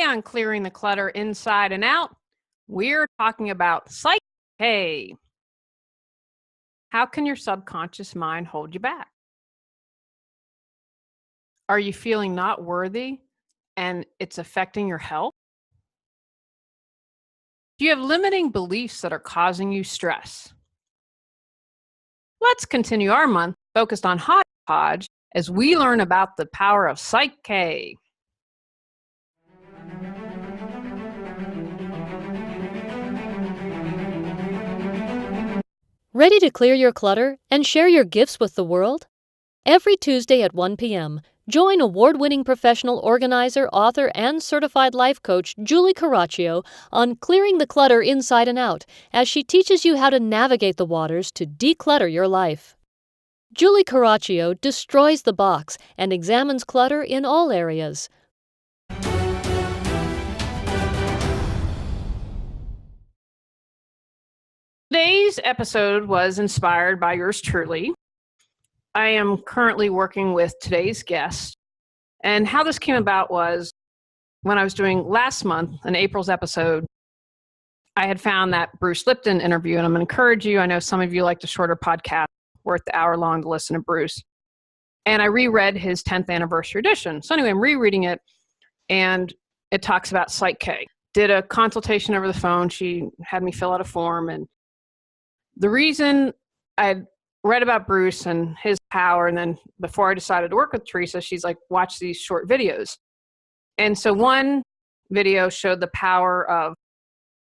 on Clearing the Clutter Inside and Out, we're talking about Psych K. How can your subconscious mind hold you back? Are you feeling not worthy and it's affecting your health? Do you have limiting beliefs that are causing you stress? Let's continue our month focused on hodgepodge as we learn about the power of Psych K. Ready to clear your clutter and share your gifts with the world? Every Tuesday at 1 p.m., join award-winning professional organizer, author, and certified life coach Julie Coraccio on Clearing the Clutter Inside and Out as she teaches you how to navigate the waters to declutter your life. Julie Coraccio destroys the box and examines clutter in all areas. Today's episode was inspired by yours truly. I am currently working with today's guest, and how this came about was when I was doing last month, in April's episode, I had found that Bruce Lipton interview, and I'm going to encourage you, I know some of you like the shorter podcast, worth the hour long to listen to Bruce, and I reread his 10th anniversary edition. So anyway, I'm rereading it, and it talks about Psych K. Did a consultation over the phone. She had me fill out a form, and the reason I read about Bruce and his power, and then before I decided to work with Teresa, she's like, watch these short videos. And so one video showed the power of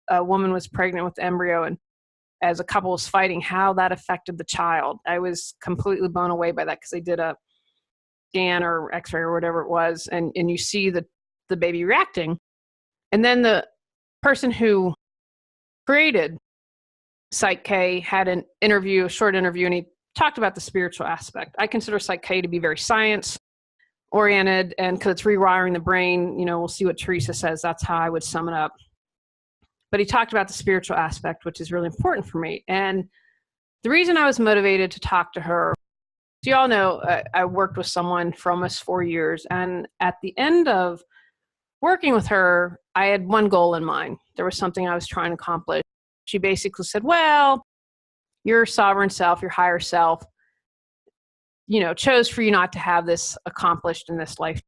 a woman was pregnant with the embryo, and as a couple was fighting, how that affected the child. I was completely blown away by that because they did a scan or x-ray or whatever it was, and you see the baby reacting. And then the person who created Psych K had an interview, a short interview, and he talked about the spiritual aspect. I consider Psych K to be very science-oriented, and because it's rewiring the brain, we'll see what Teresa says. That's how I would sum it up. But he talked about the spiritual aspect, which is really important for me. And the reason I was motivated to talk to her, so you all know I worked with someone for almost 4 years, and at the end of working with her, I had one goal in mind. There was something I was trying to accomplish. She basically said, well, your sovereign self, your higher self, chose for you not to have this accomplished in this life.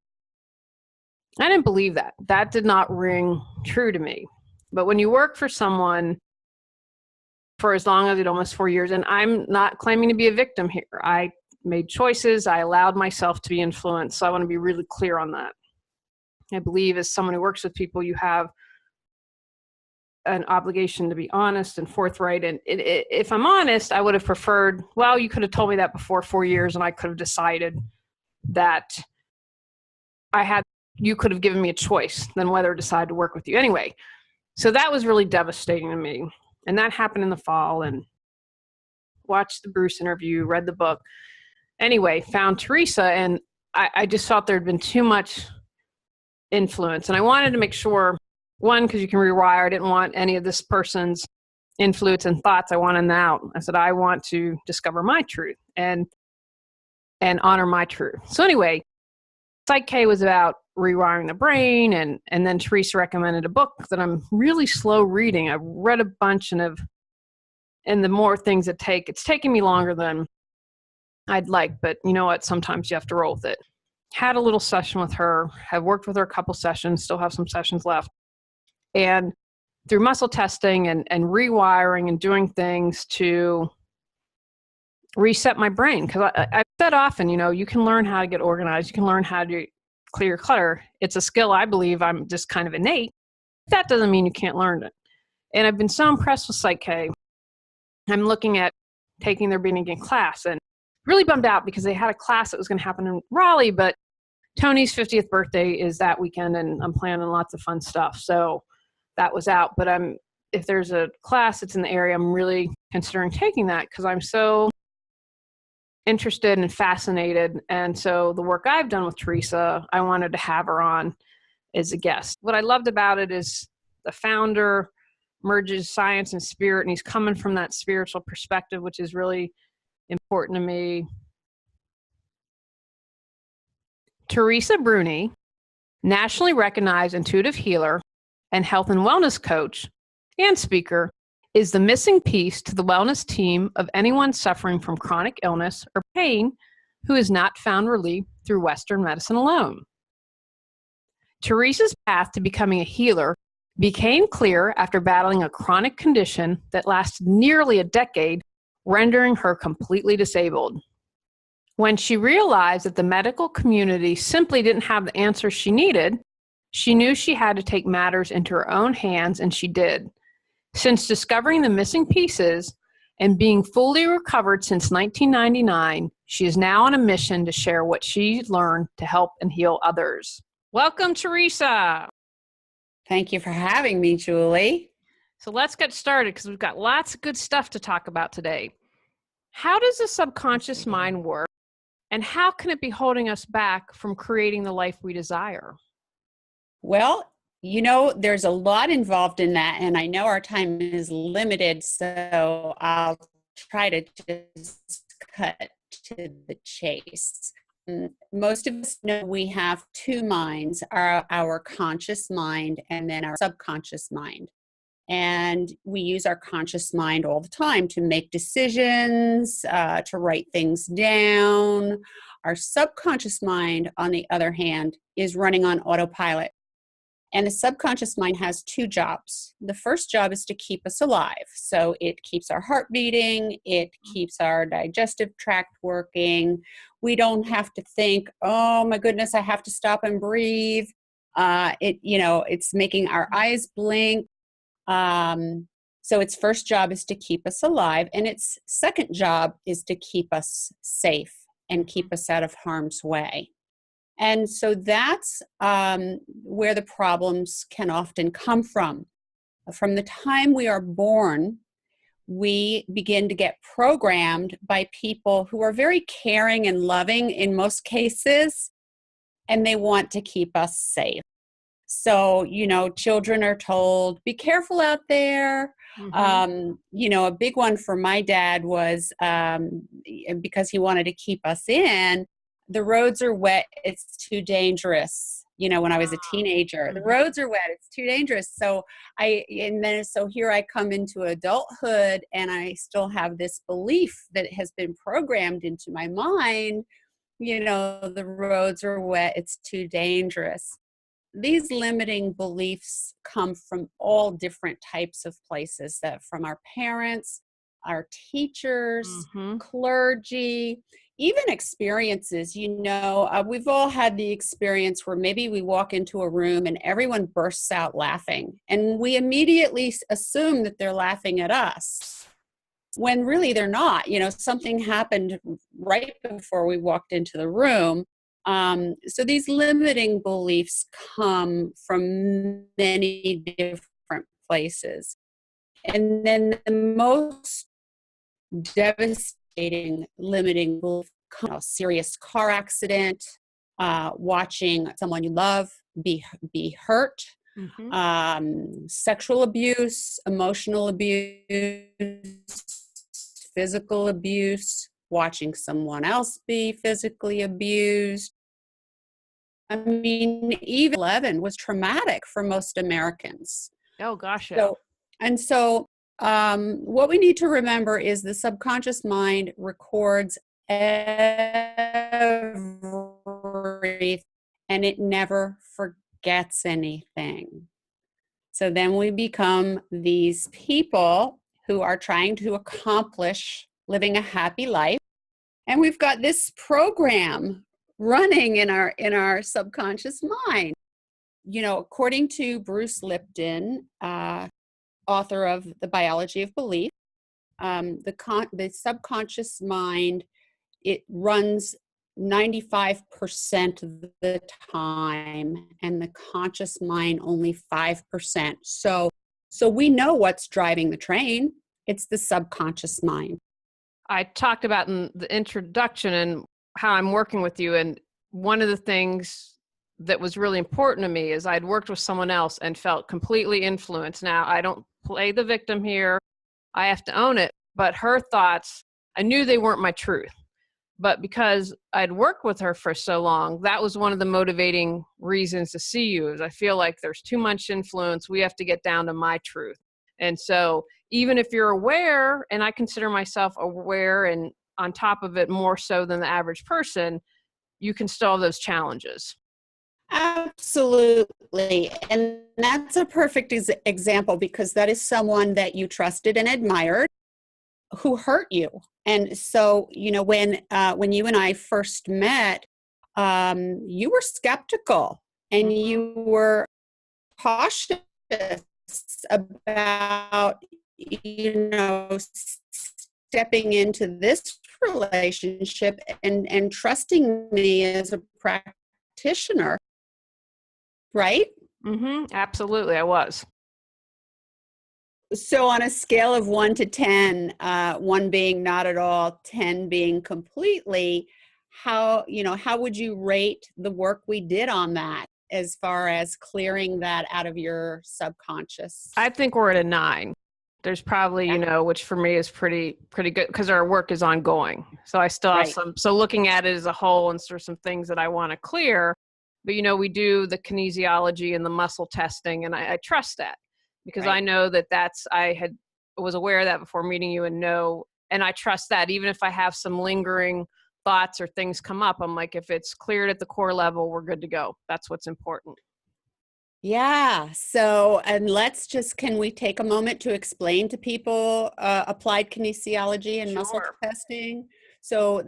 I didn't believe that. That did not ring true to me. But when you work for someone for as long as it, almost 4 years, and I'm not claiming to be a victim here. I made choices. I allowed myself to be influenced. So I want to be really clear on that. I believe as someone who works with people, you have an obligation to be honest and forthright. And if I'm honest, I would have preferred, well, you could have told me that before 4 years and I could have decided that you could have given me a choice than whether to decide to work with you. Anyway, so that was really devastating to me. And that happened in the fall, and watched the Bruce interview, read the book. Anyway, found Teresa, and I just felt there had been too much influence. And I wanted to make sure, one, because you can rewire, I didn't want any of this person's influence and thoughts. I wanted them out. I said, I want to discover my truth and honor my truth. So anyway, Psych K was about rewiring the brain, and then Teresa recommended a book that I'm really slow reading. I've read a bunch, and the more things it's taking me longer than I'd like, but you know what? Sometimes you have to roll with it. Had a little session with her, have worked with her a couple sessions, still have some sessions left. And through muscle testing and rewiring and doing things to reset my brain, because I've said often, you can learn how to get organized. You can learn how to clear your clutter. It's a skill I believe I'm just kind of innate. That doesn't mean you can't learn it. And I've been so impressed with Psych K. I'm looking at taking their beginning class, and really bummed out because they had a class that was going to happen in Raleigh, but Tony's 50th birthday is that weekend, and I'm planning lots of fun stuff. So that was out. But if there's a class that's in the area, I'm really considering taking that because I'm so interested and fascinated. And so the work I've done with Teresa, I wanted to have her on as a guest. What I loved about it is the founder merges science and spirit, and he's coming from that spiritual perspective, which is really important to me. Teresa Bruni nationally recognized intuitive healer and health and wellness coach and speaker, is the missing piece to the wellness team of anyone suffering from chronic illness or pain who has not found relief through Western medicine alone. Teresa's path to becoming a healer became clear after battling a chronic condition that lasted nearly a decade, rendering her completely disabled. When she realized that the medical community simply didn't have the answers she needed, she knew she had to take matters into her own hands, and she did. Since discovering the missing pieces and being fully recovered since 1999, she is now on a mission to share what she learned to help and heal others. Welcome, Teresa. Thank you for having me, Julie. So let's get started because we've got lots of good stuff to talk about today. How does the subconscious mind work, and how can it be holding us back from creating the life we desire? Well, there's a lot involved in that, and I know our time is limited, so I'll try to just cut to the chase. Most of us know we have two minds, our conscious mind and then our subconscious mind. And we use our conscious mind all the time to make decisions, to write things down. Our subconscious mind, on the other hand, is running on autopilot. And the subconscious mind has two jobs. The first job is to keep us alive. So it keeps our heart beating, it keeps our digestive tract working. We don't have to think, oh my goodness, I have to stop and breathe. It's making our eyes blink. So its first job is to keep us alive, and its second job is to keep us safe and keep us out of harm's way. And so that's where the problems can often come from. From the time we are born, we begin to get programmed by people who are very caring and loving in most cases, and they want to keep us safe. So, children are told, be careful out there. Mm-hmm. A big one for my dad was because he wanted to keep us in, the roads are wet, it's too dangerous. When I was a teenager, the roads are wet, it's too dangerous. So here I come into adulthood, and I still have this belief that has been programmed into my mind, the roads are wet, it's too dangerous. These limiting beliefs come from all different types of places, that from our parents, our teachers, mm-hmm. clergy, even experiences. We've all had the experience where maybe we walk into a room and everyone bursts out laughing, and we immediately assume that they're laughing at us, when really they're not. Something happened right before we walked into the room. So these limiting beliefs come from many different places. And then the most devastating limiting belief, a serious car accident, watching someone you love be hurt, mm-hmm. Sexual abuse, emotional abuse, physical abuse, watching someone else be physically abused. I mean, even 11 was traumatic for most Americans. Oh, gosh, yeah. So what we need to remember is the subconscious mind records everything, and it never forgets anything. So then we become these people who are trying to accomplish living a happy life. And we've got this program running in our subconscious mind. According to Bruce Lipton, author of The Biology of Belief, the subconscious mind, it runs 95% of the time, and the conscious mind only 5%. So we know what's driving the train. It's the subconscious mind. I talked about in the introduction and how I'm working with you, and one of the things that was really important to me is I'd worked with someone else and felt completely influenced. Now, I don't play the victim here. I have to own it. But her thoughts, I knew they weren't my truth. But because I'd worked with her for so long, that was one of the motivating reasons to see you. Is I feel like there's too much influence. We have to get down to my truth. And so even if you're aware, and I consider myself aware and on top of it more so than the average person, you can still have those challenges. Absolutely. And that's a perfect example, because that is someone that you trusted and admired who hurt you. And so, when you and I first met, you were skeptical and you were cautious about, stepping into this relationship and trusting me as a practitioner. Right? Absolutely, I was. So on a scale of 1 to 10, 1 being not at all, 10 being completely, how would you rate the work we did on that as far as clearing that out of your subconscious? I think we're at a 9. There's probably, which for me is pretty good because our work is ongoing. So I still have so looking at it as a whole, and sort of some things that I want to clear. But, we do the kinesiology and the muscle testing, and I trust that because I know that was aware of that before meeting you and I trust that even if I have some lingering thoughts or things come up, I'm like, if it's cleared at the core level, we're good to go. That's what's important. Yeah. So, and can we take a moment to explain to people applied kinesiology and muscle testing? So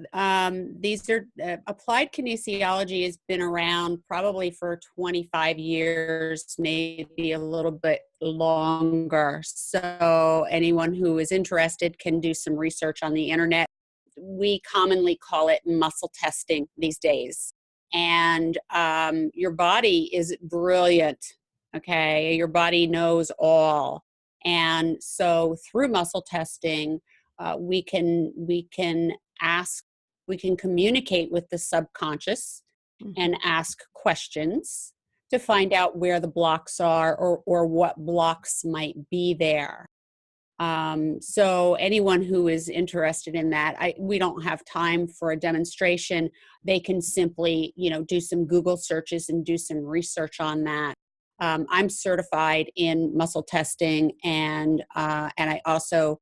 these are applied kinesiology has been around probably for 25 years, maybe a little bit longer. So anyone who is interested can do some research on the internet. We commonly call it muscle testing these days. And your body is brilliant, okay? Your body knows all. And so through muscle testing, we can communicate with the subconscious and ask questions to find out where the blocks are or what blocks might be there. So anyone who is interested in that, we don't have time for a demonstration. They can simply, do some Google searches and do some research on that. I'm certified in muscle testing, and I also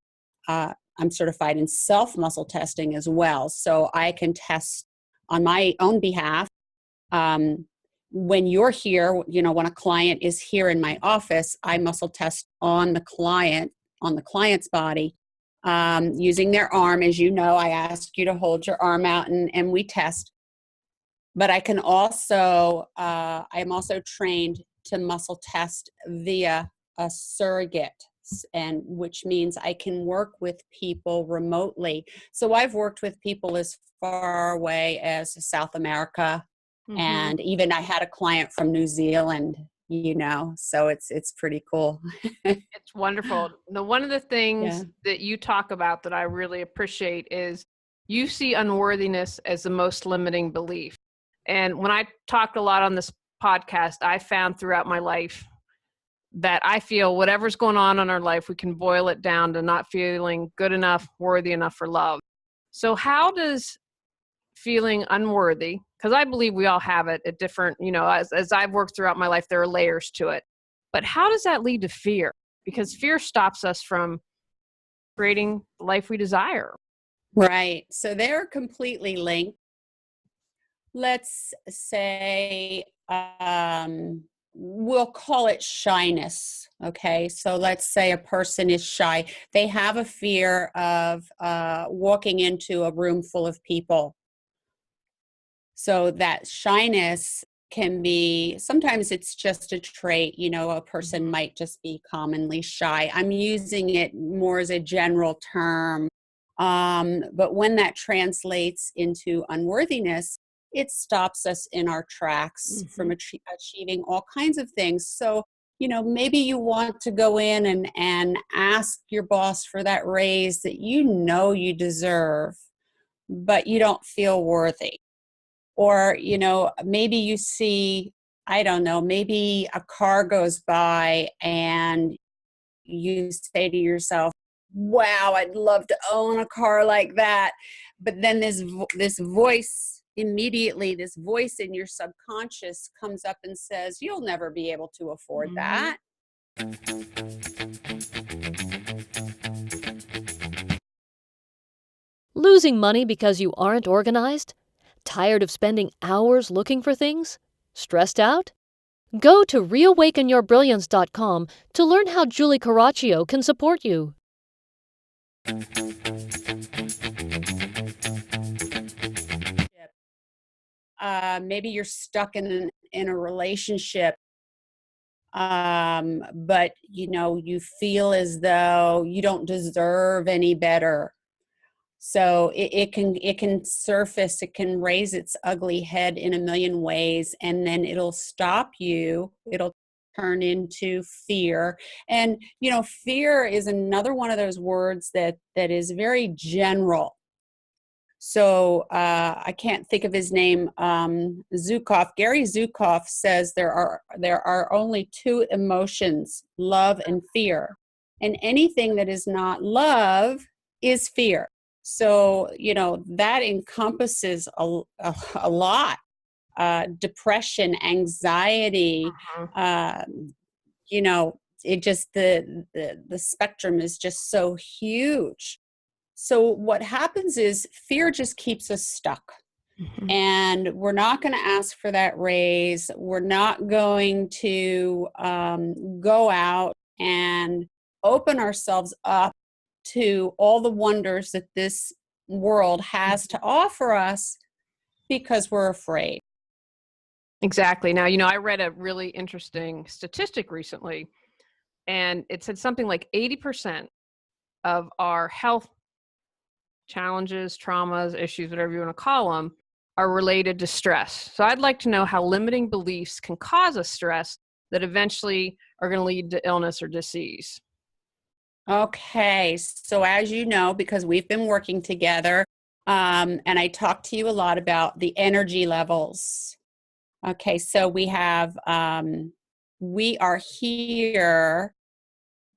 I'm certified in self-muscle testing as well. So I can test on my own behalf. When you're here, when a client is here in my office, I muscle test on the client's body, using their arm. As you know, I ask you to hold your arm out and we test. But I can also, I'm also trained to muscle test via a surrogate, and which means I can work with people remotely. So I've worked with people as far away as South America, and even I had a client from New Zealand, so it's pretty cool. It's wonderful. Now, one of the things that you talk about that I really appreciate is you see unworthiness as the most limiting belief. And when I talked a lot on this podcast, I found throughout my life that I feel whatever's going on in our life, we can boil it down to not feeling good enough, worthy enough for love. So how does feeling unworthy, because I believe we all have it at different, as I've worked throughout my life, there are layers to it. But how does that lead to fear? Because fear stops us from creating the life we desire. Right. So they're completely linked. Let's say, we'll call it shyness. Okay. So let's say a person is shy. They have a fear of walking into a room full of people. So that shyness can be, sometimes it's just a trait, a person might just be commonly shy. I'm using it more as a general term. But when that translates into unworthiness, it stops us in our tracks from achieving all kinds of things. So, maybe you want to go in and ask your boss for that raise that you deserve, but you don't feel worthy. Or, maybe you see, I don't know, maybe a car goes by and you say to yourself, wow, I'd love to own a car like that. But then this voice immediately, this voice in your subconscious comes up and says, you'll never be able to afford that. Losing money because you aren't organized? Tired of spending hours looking for things? Stressed out? Go to reawakenyourbrilliance.com to learn how Julie Coraccio can support you. Maybe you're stuck in a relationship, but you feel as though you don't deserve any better. So it can surface, it can raise its ugly head in a million ways, and then it'll stop you. It'll turn into fear. And fear is another one of those words that is very general. So I can't think of his name. Gary Zukav says there are only two emotions, love and fear. And anything that is not love is fear. So, that encompasses a lot. Depression, anxiety, it just, the spectrum is just so huge. So what happens is fear just keeps us stuck. And we're not going to ask for that raise. We're not going to go out and open ourselves up to all the wonders that this world has to offer us because we're afraid. Exactly. Now, I read a really interesting statistic recently, and it said something like 80% of our health challenges, traumas, issues, whatever you want to call them, are related to stress. So I'd like to know how limiting beliefs can cause us stress that eventually are going to lead to illness or disease. Okay, so as you know, because we've been working together, and I talked to you a lot about the energy levels. Okay, so we are here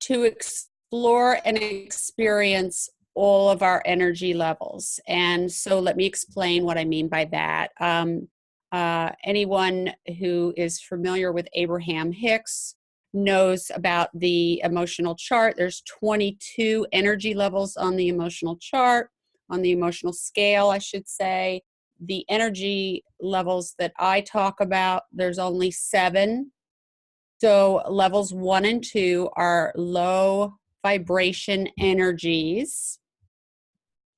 to explore and experience all of our energy levels. And so let me explain what I mean by that. Anyone who is familiar with Abraham Hicks knows about the emotional chart. There's 22 energy levels on the emotional chart, on the emotional scale, I should say. The energy levels that I talk about, there's only 7. So levels 1 and 2 are low vibration energies,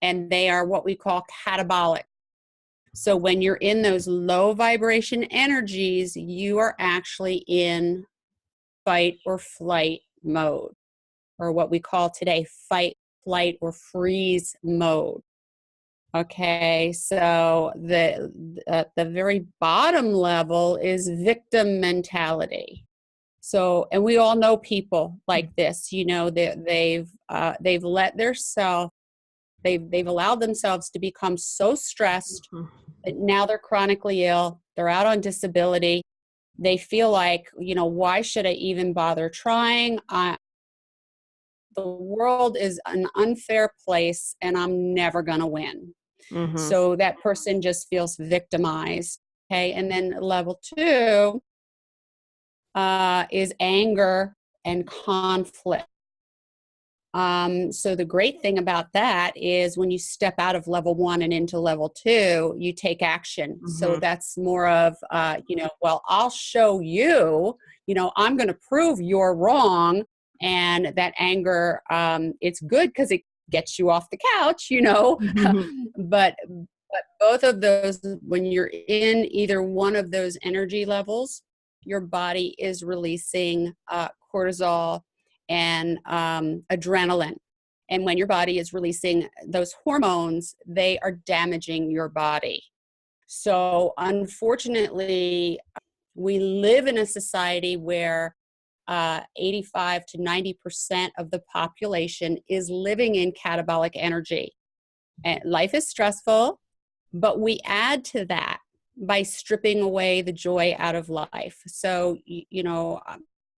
and they are what we call catabolic. So when you're in those low vibration energies, you are actually in fight or flight mode, or what we call today fight, flight, or freeze mode. Okay, so the very bottom level is victim mentality. So, and we all know people like this. They've allowed themselves to become so stressed that now they're chronically ill. They're out on disability. They feel like, why should I even bother trying? The world is an unfair place and I'm never going to win. So that person just feels victimized. Okay. And then level 2 is anger and conflict. So the great thing about that is when you step out of level 1 and into level 2, you take action. So that's more of, well, I'll show you, I'm going to prove you're wrong. And that anger, it's good because it gets you off the couch, but both of those, when you're in either one of those energy levels, your body is releasing cortisol and adrenaline. And when your body is releasing those hormones, they are damaging your body. So unfortunately, we live in a society where 85 to 90% of the population is living in catabolic energy. And life is stressful, but we add to that by stripping away the joy out of life. So,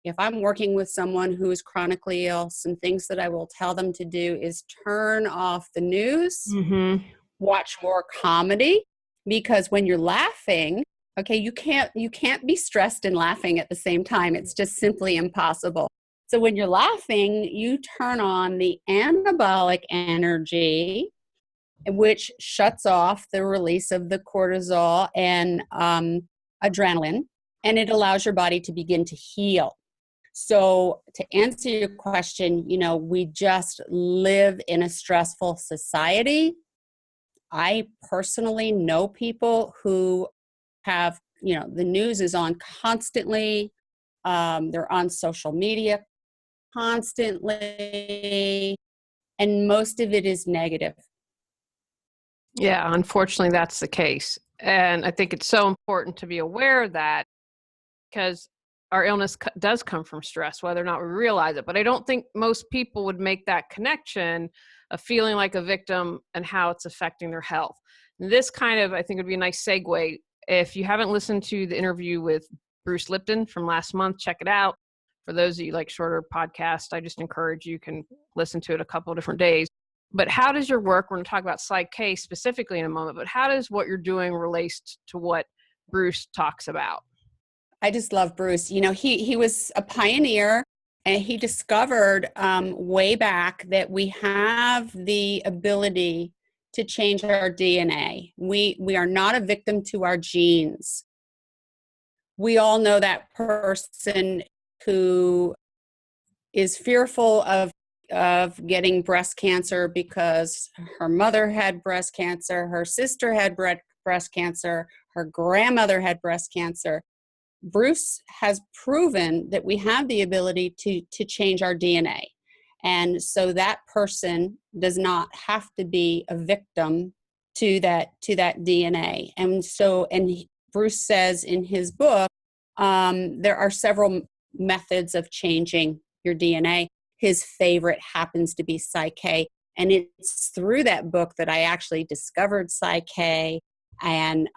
if I'm working with someone who is chronically ill, some things that I will tell them to do is turn off the news, watch more comedy, because when you're laughing, okay, you can't be stressed and laughing at the same time. It's just simply impossible. So when you're laughing, you turn on the anabolic energy, which shuts off the release of the cortisol and adrenaline, and it allows your body to begin to heal. So to answer your question, we just live in a stressful society. I personally know people who have, the news is on constantly. They're on social media constantly, and most of it is negative. Yeah, unfortunately, that's the case. And I think it's so important to be aware of that, because our illness does come from stress, whether or not we realize it. But I don't think most people would make that connection of feeling like a victim and how it's affecting their health. And this kind of, I think, would be a nice segue. If you haven't listened to the interview with Bruce Lipton from last month, check it out. For those of you like shorter podcasts, I just encourage you can listen to it a couple of different days. But how does your work, we're going to talk about Psych K specifically in a moment, but how does what you're doing relate to what Bruce talks about? I just love Bruce. He was a pioneer, and he discovered way back that we have the ability to change our DNA. We are not a victim to our genes. We all know that person who is fearful of getting breast cancer because her mother had breast cancer, her sister had breast cancer, her grandmother had breast cancer. Bruce has proven that we have the ability to change our DNA. And so that person does not have to be a victim to that DNA. And so, Bruce says in his book, there are several methods of changing your DNA. His favorite happens to be Psych K. And it's through that book that I actually discovered Psych K, and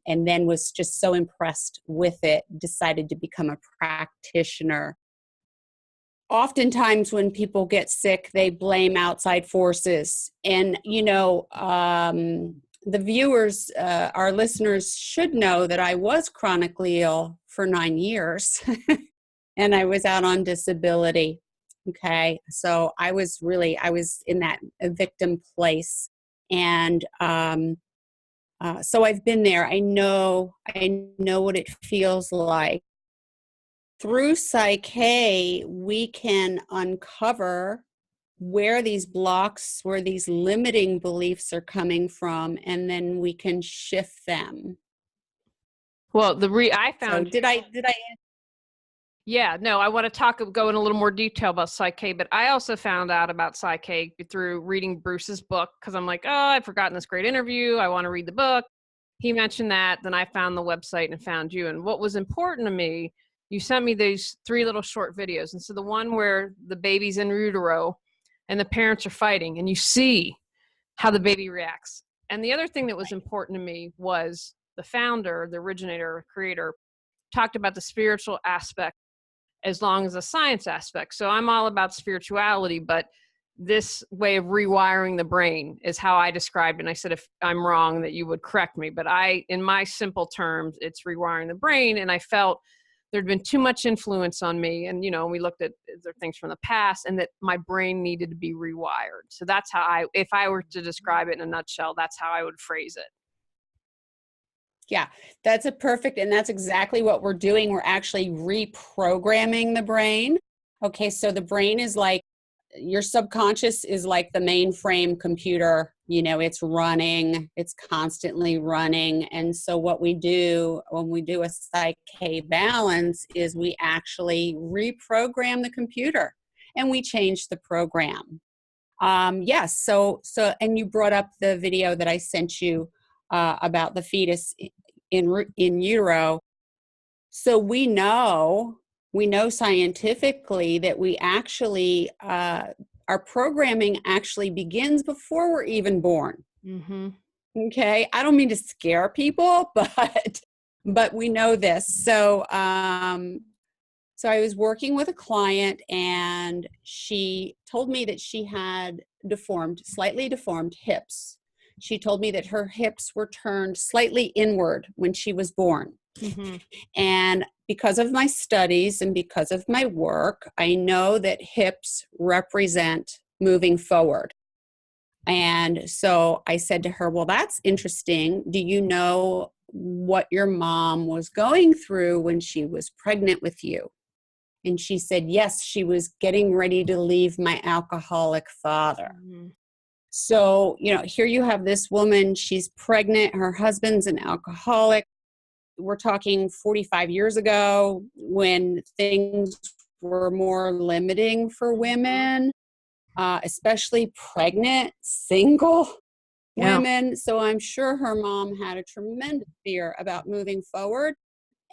then was just so impressed with it, decided to become a practitioner. Oftentimes when people get sick, they blame outside forces. And, the viewers, our listeners should know that I was chronically ill for 9 years and I was out on disability. Okay. So I was in that victim place. And, so I've been there. I know what it feels like. Through Psych K, we can uncover where these blocks, where these limiting beliefs are coming from, and then we can shift them. Well, I found. So did I? Yeah, no, I want to go in a little more detail about Psych K, but I also found out about Psych K through reading Bruce's book, because I'm like, oh, I've forgotten this great interview. I want to read the book. He mentioned that. Then I found the website and found you. And what was important to me, you sent me these 3 little short videos. And so the one where the baby's in utero and the parents are fighting, and you see how the baby reacts. And the other thing that was important to me was the founder, the originator, creator, talked about the spiritual aspect as long as the science aspect. So I'm all about spirituality, but this way of rewiring the brain is how I described it. And I said, if I'm wrong, that you would correct me. But in my simple terms, it's rewiring the brain. And I felt there'd been too much influence on me. And, we looked at things from the past, and that my brain needed to be rewired. So that's how if I were to describe it in a nutshell, that's how I would phrase it. Yeah, that's and that's exactly what we're doing. We're actually reprogramming the brain. Okay, so the brain is like, your subconscious is like the mainframe computer. It's running, it's constantly running. And so what we do when we do a Psych K balance is we actually reprogram the computer, and we change the program. Yes, so and you brought up the video that I sent you about the fetus in utero. So we know scientifically that we actually, our programming actually begins before we're even born. Mm-hmm. Okay. I don't mean to scare people, but we know this. So So I was working with a client and she told me that she had slightly deformed hips. She told me that her hips were turned slightly inward when she was born. Mm-hmm. And because of my studies and because of my work, I know that hips represent moving forward. And so I said to her, well, that's interesting. Do you know what your mom was going through when she was pregnant with you? And she said, yes, she was getting ready to leave my alcoholic father. Mm-hmm. So, here you have this woman, she's pregnant, her husband's an alcoholic. We're talking 45 years ago when things were more limiting for women, especially pregnant, single Yeah. women. So I'm sure her mom had a tremendous fear about moving forward.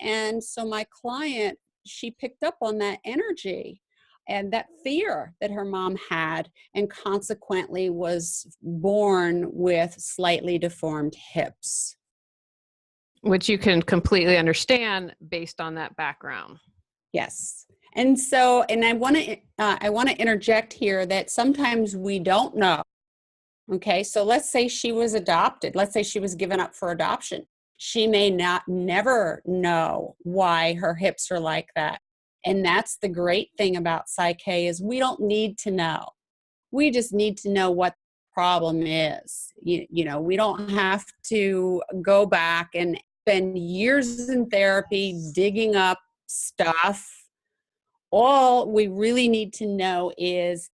And so my client, she picked up on that energy and that fear that her mom had, and consequently was born with slightly deformed hips. Which you can completely understand based on that background. Yes. And so, and I want to interject here that sometimes we don't know. Okay. So let's say she was adopted. Let's say she was given up for adoption. She may never know why her hips are like that. And that's the great thing about Psych K is we don't need to know. We just need to know what the problem is. We don't have to go back and spend years in therapy digging up stuff. All we really need to know is,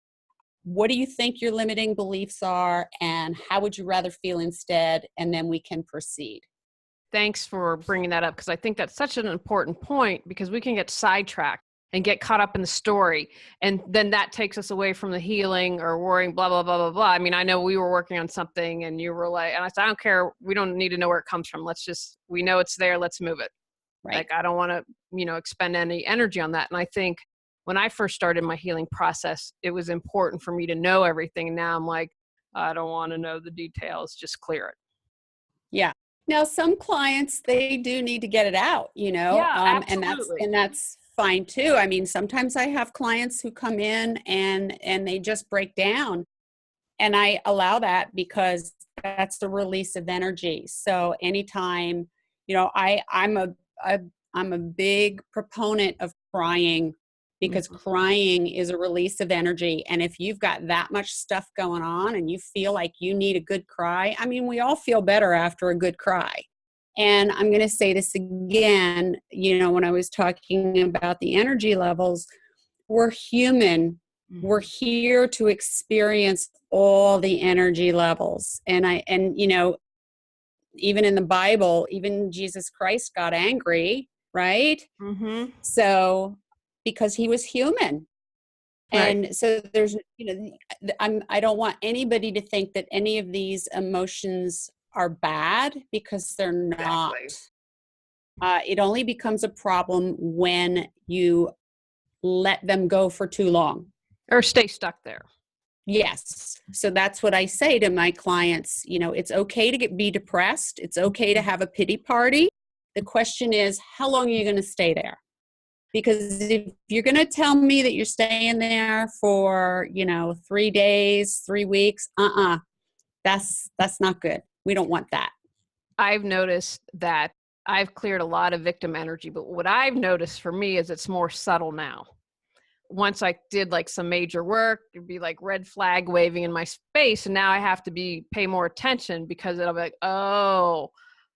what do you think your limiting beliefs are and how would you rather feel instead? And then we can proceed. Thanks for bringing that up, because I think that's such an important point, because we can get sidetracked and get caught up in the story. And then that takes us away from the healing or worrying, blah, blah, blah, blah, blah. I mean, I know we were working on something and you were like, and I said, I don't care. We don't need to know where it comes from. We know it's there. Let's move it. Right. Like, I don't want to, expend any energy on that. And I think when I first started my healing process, it was important for me to know everything. And now I'm like, I don't want to know the details. Just clear it. Yeah. Now, some clients, they do need to get it out, Yeah, absolutely. and that's fine too. I mean, sometimes I have clients who come in and they just break down, and I allow that because that's the release of energy. So anytime, I'm a big proponent of crying, because crying is a release of energy. And if you've got that much stuff going on and you feel like you need a good cry, I mean, we all feel better after a good cry. And I'm going to say this again, when I was talking about the energy levels, we're human. We're here to experience all the energy levels. And even in the Bible, even Jesus Christ got angry, right? Mm-hmm. So, because he was human. Right. And so there's, I don't want anybody to think that any of these emotions are bad, because they're not. Exactly. It only becomes a problem when you let them go for too long. Or stay stuck there. Yes. So that's what I say to my clients. It's okay to be depressed. It's okay to have a pity party. The question is, how long are you going to stay there? Because if you're going to tell me that you're staying there for, 3 days, 3 weeks, that's not good. We don't want that. I've noticed that I've cleared a lot of victim energy, but what I've noticed for me is it's more subtle now. Once I did like some major work, it'd be like red flag waving in my space. And now I have to pay more attention, because it'll be like, oh,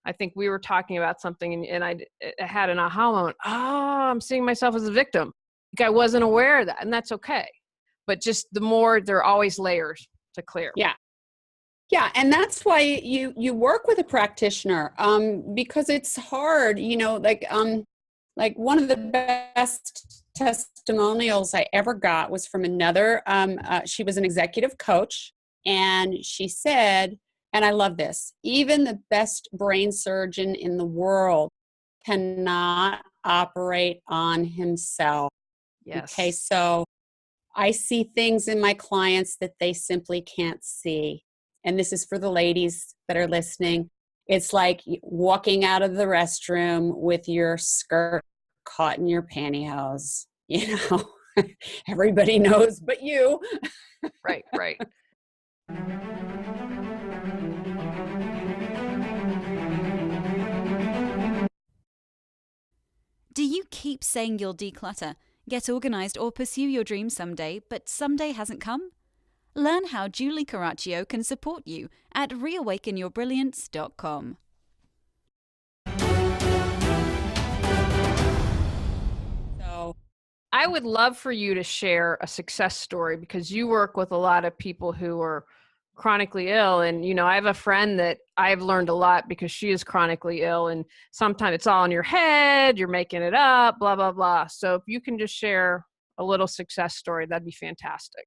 I think we were talking about something, and I had an aha moment. Oh, I'm seeing myself as a victim. Like, I wasn't aware of that, and that's okay. But just the more, there are always layers to clear. Yeah. Yeah. And that's why you work with a practitioner, because it's hard, like one of the best testimonials I ever got was from another, she was an executive coach, and she said, and I love this, even the best brain surgeon in the world cannot operate on himself. Yes. Okay, so I see things in my clients that they simply can't see. And this is for the ladies that are listening. It's like walking out of the restroom with your skirt caught in your pantyhose. you know, everybody knows but you. Right, right. Do you keep saying you'll declutter, get organized, or pursue your dreams someday, but someday hasn't come? Learn how Julie Coraccio can support you at reawakenyourbrilliance.com. So I would love for you to share a success story, because you work with a lot of people who are chronically ill. And, I have a friend that I've learned a lot because she is chronically ill, and sometimes it's all in your head, you're making it up, blah, blah, blah. So if you can just share a little success story, that'd be fantastic.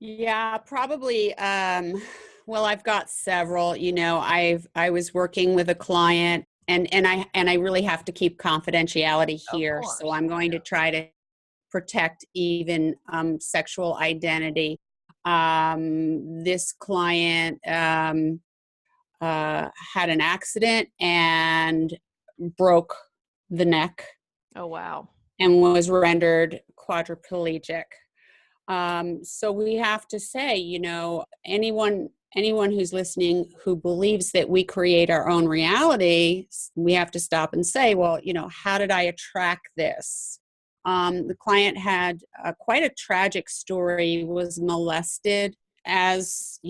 yeah, probably. Well, I've got several. I was working with a client, and I really have to keep confidentiality Of here. course. So I'm going to try to protect even sexual identity. This client had an accident and broke the neck Oh, wow. and was rendered quadriplegic. So we have to say, anyone who's listening who believes that we create our own reality, we have to stop and say, well, how did I attract this? The client had quite a tragic story, was molested as,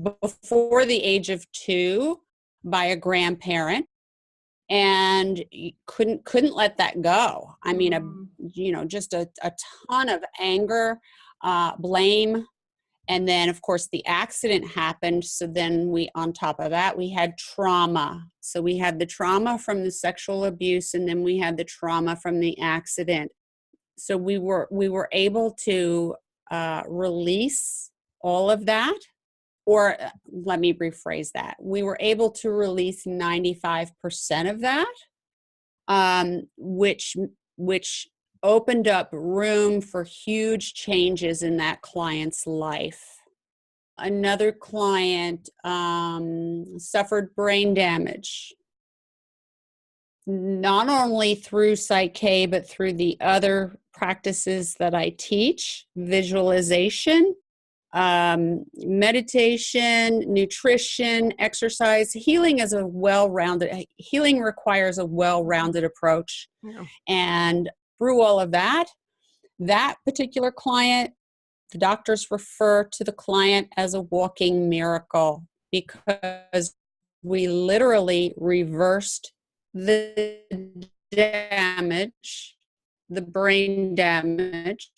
before the age of 2 by a grandparent, and couldn't let that go. I mean, just a ton of anger, blame. And then, of course, the accident happened. So then on top of that, we had trauma. So we had the trauma from the sexual abuse, and then we had the trauma from the accident. So we were able to release all of that. Or let me rephrase that. We were able to release 95% of that, which opened up room for huge changes in that client's life. Another client suffered brain damage, not only through Psych K, but through the other practices that I teach: visualization, meditation, nutrition, exercise. Healing requires a well-rounded approach. Yeah. And through all of that particular client, the doctors refer to the client as a walking miracle, because we literally reversed the damage, the brain damage,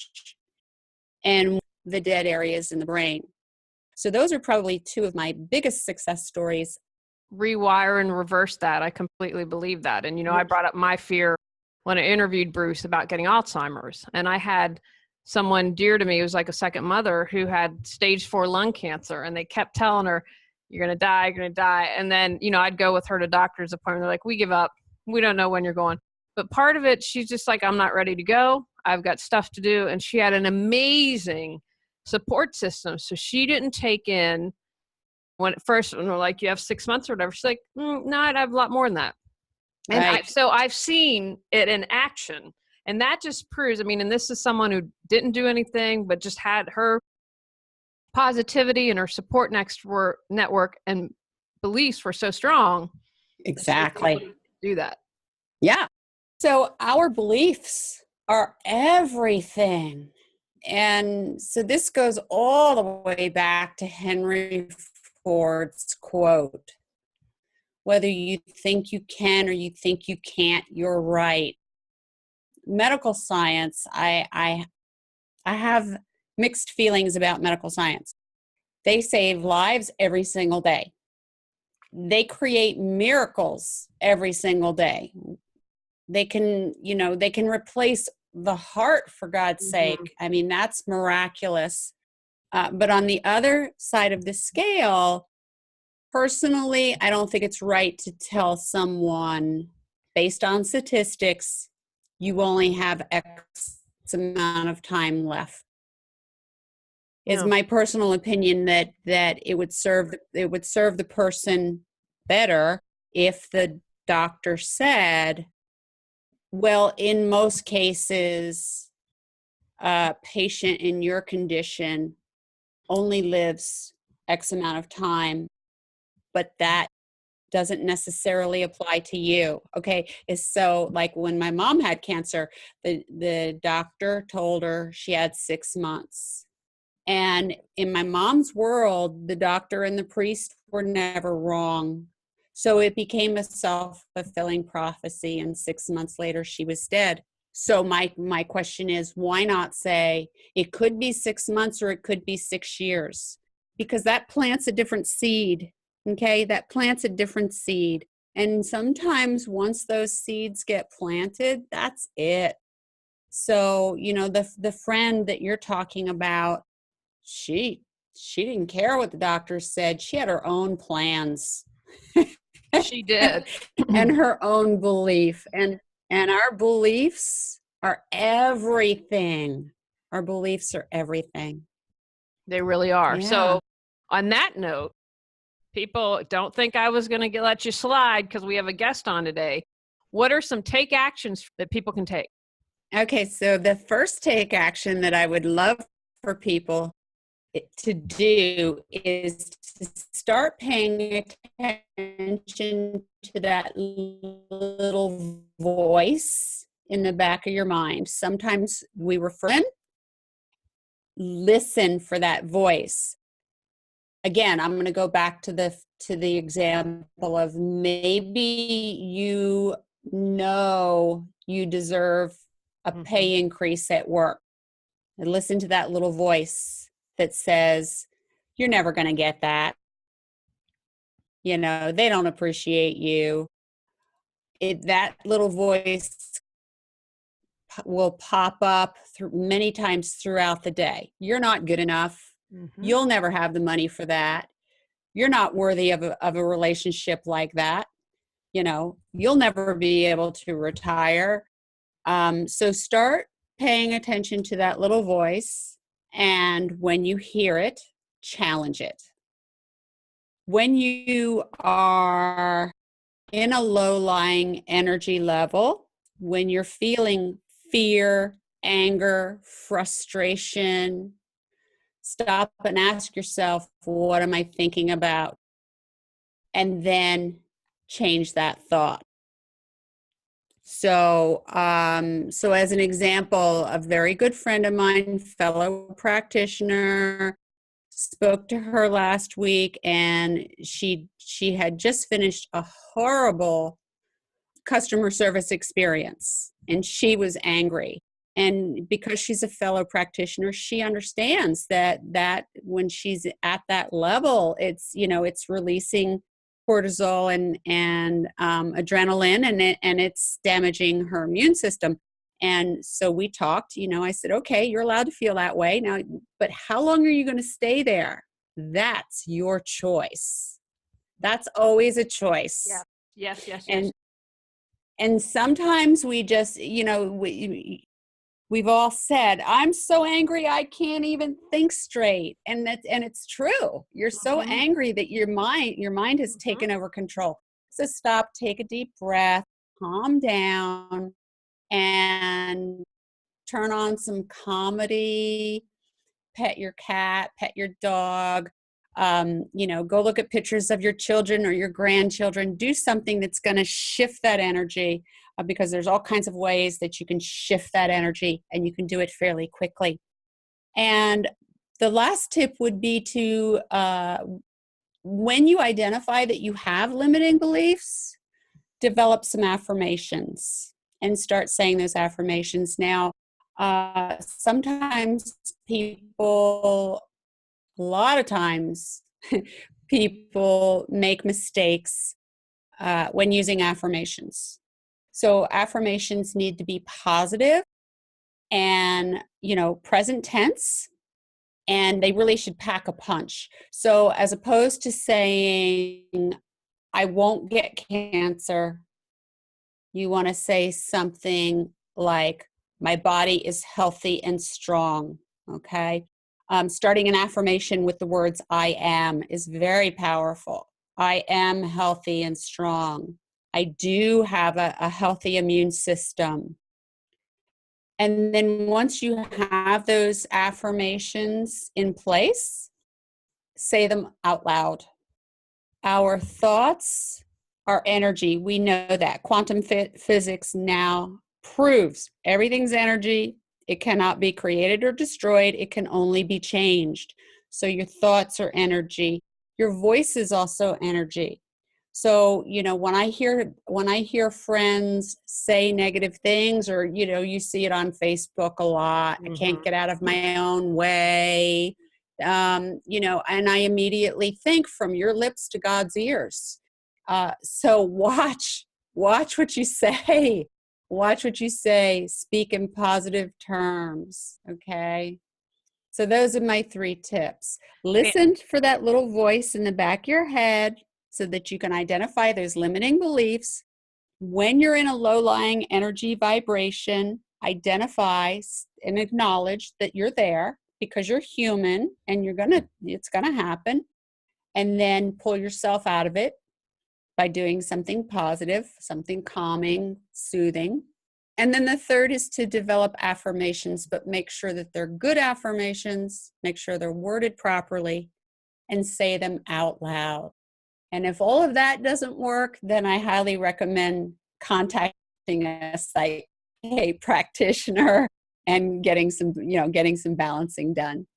and the dead areas in the brain. So those are probably two of my biggest success stories. Rewire and reverse that. I completely believe that. And, I brought up my fear when I interviewed Bruce about getting Alzheimer's. And I had someone dear to me, who was like a second mother, who had stage 4 lung cancer. And they kept telling her, you're going to die, you're going to die. And then, I'd go with her to doctor's appointment. They're like, we give up. We don't know when you're going. But part of it, she's just like, I'm not ready to go. I've got stuff to do. And she had an amazing support system. So she didn't take in, when we're like, you have 6 months or whatever. She's like, no, I'd have a lot more than that. And Right. so I've seen it in action. And that just proves, and this is someone who didn't do anything, but just had her positivity and her support network and beliefs were so strong. Exactly. Do that. Yeah. So our beliefs are everything. And so this goes all the way back to Henry Ford's quote: whether you think you can or you think you can't, you're right. Medical science, I have mixed feelings about medical science. They save lives every single day. They create miracles every single day. They can replace the heart, for God's sake. That's miraculous. But on the other side of the scale, personally, I don't think it's right to tell someone, based on statistics, you only have X amount of time left. It's my personal opinion that it would serve the person better if the doctor said, Well, in most cases, a patient in your condition only lives X amount of time, but that doesn't necessarily apply to you. Okay. It's so like when my mom had cancer, the doctor told her she had 6 months. And in my mom's world, the doctor and the priest were never wrong. So it became a self-fulfilling prophecy. And 6 months later, she was dead. So my question is, why not say it could be 6 months or it could be 6 years? Because that plants a different seed. Okay, that plants a different seed. And sometimes once those seeds get planted, that's it. So, the friend that you're talking about, she didn't care what the doctor said. She had her own plans. She did. And her own belief. And our beliefs are everything. Our beliefs are everything. They really are. Yeah. So on that note, people, don't think I was going to let you slide because we have a guest on today. What are some take actions that people can take? Okay, so the first take action that I would love for people to do is to start paying attention to that little voice in the back of your mind. Sometimes we refer to it. Listen for that voice. Again, I'm going to go back to the example of maybe you deserve a pay increase at work. And listen to that little voice that says, you're never going to get that. They don't appreciate you. That little voice will pop up many times throughout the day. You're not good enough. Mm-hmm. You'll never have the money for that. You're not worthy of a relationship like that. You'll never be able to retire. So start paying attention to that little voice. And when you hear it, challenge it. When you are in a low-lying energy level, when you're feeling fear, anger, frustration, stop and ask yourself, what am I thinking about? And then change that thought. So as an example, a very good friend of mine, fellow practitioner, spoke to her last week, and she had just finished a horrible customer service experience, and she was angry. And because she's a fellow practitioner, she understands that when she's at that level, it's releasing cortisol and adrenaline, and it's damaging her immune system. And so we talked, I said, okay, you're allowed to feel that way now, but how long are you going to stay there? That's your choice. That's always a choice. Yeah. Yes. And sometimes we just, we've all said, I'm so angry I can't even think straight. And it's true. You're so angry that your mind has taken over control. So stop, take a deep breath, calm down, and turn on some comedy, pet your cat, pet your dog, go look at pictures of your children or your grandchildren. Do something that's going to shift that energy, because there's all kinds of ways that you can shift that energy, and you can do it fairly quickly. And the last tip would be to, when you identify that you have limiting beliefs, develop some affirmations and start saying those affirmations. Now, sometimes a lot of times, people make mistakes when using affirmations. So affirmations need to be positive and, present tense, and they really should pack a punch. So as opposed to saying, I won't get cancer, you want to say something like, my body is healthy and strong, okay? Starting an affirmation with the words I am is very powerful. I am healthy and strong. I do have a healthy immune system. And then once you have those affirmations in place, say them out loud. Our thoughts are energy. We know that. Quantum physics now proves everything's energy. It cannot be created or destroyed. It can only be changed. So your thoughts are energy. Your voice is also energy. So, when I hear friends say negative things, or, you see it on Facebook a lot, I can't get out of my own way, and I immediately think, from your lips to God's ears. So watch what you say. Watch what you say. Speak in positive terms. Okay. So those are my 3 tips. Listen for that little voice in the back of your head so that you can identify those limiting beliefs. When you're in a low-lying energy vibration, identify and acknowledge that you're there, because you're human and it's gonna happen. And then pull yourself out of it by doing something positive, something calming, soothing. And then the third is to develop affirmations, but make sure that they're good affirmations, make sure they're worded properly, and say them out loud. And if all of that doesn't work, then I highly recommend contacting a Psych K practitioner and getting some balancing done.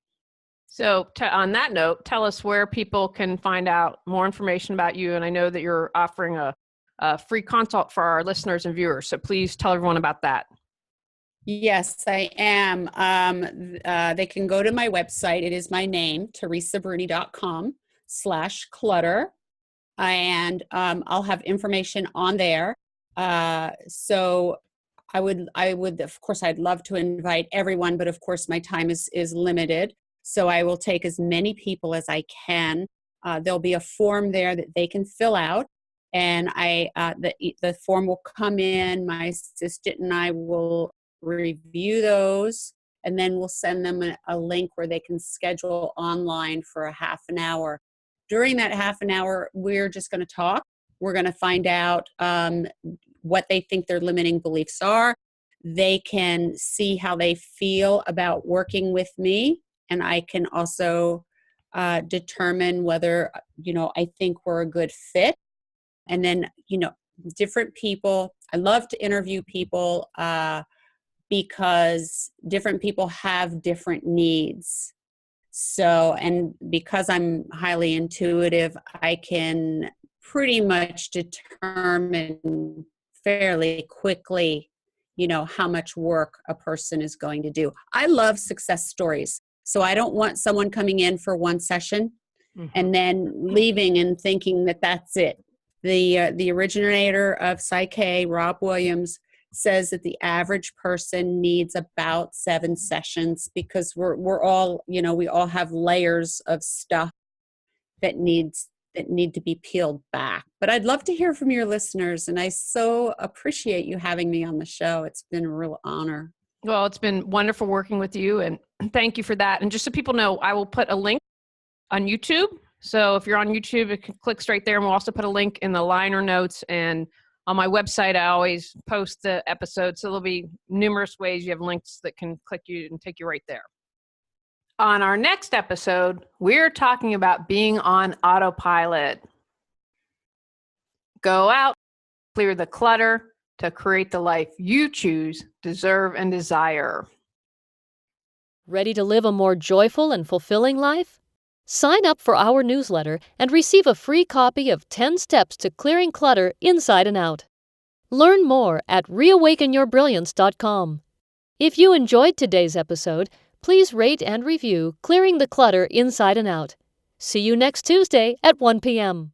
So on that note, tell us where people can find out more information about you. And I know that you're offering a free consult for our listeners and viewers. So please tell everyone about that. Yes, I am. They can go to my website. It is my name, teresabruni.com/clutter. And I'll have information on there. So I would, of course, I'd love to invite everyone, but of course my time is limited. So I will take as many people as I can. There'll be a form there that they can fill out, and the form will come in. My assistant and I will review those, and then we'll send them a link where they can schedule online for a half an hour. During that half an hour, we're just going to talk. We're going to find out what they think their limiting beliefs are. They can see how they feel about working with me, and I can also determine whether, I think we're a good fit. And then, different people, I love to interview people because different people have different needs. So, and because I'm highly intuitive, I can pretty much determine fairly quickly, how much work a person is going to do. I love success stories. So I don't want someone coming in for one session and then leaving and thinking that that's it. The originator of Psych K, Rob Williams, says that the average person needs about 7 sessions, because we're all, we all have layers of stuff that need to be peeled back. But I'd love to hear from your listeners, and I so appreciate you having me on the show. It's been a real honor. Well, it's been wonderful working with you, and thank you for that. And just so people know, I will put a link on YouTube. So if you're on YouTube, you can click straight there, and we'll also put a link in the liner notes. And on my website, I always post the episode, so there'll be numerous ways you have links that can click you and take you right there. On our next episode, we're talking about being on autopilot. Go out, clear the clutter to create the life you choose, deserve, and desire. Ready to live a more joyful and fulfilling life? Sign up for our newsletter and receive a free copy of 10 Steps to Clearing Clutter Inside and Out. Learn more at reawakenyourbrilliance.com. If you enjoyed today's episode, please rate and review Clearing the Clutter Inside and Out. See you next Tuesday at 1 p.m.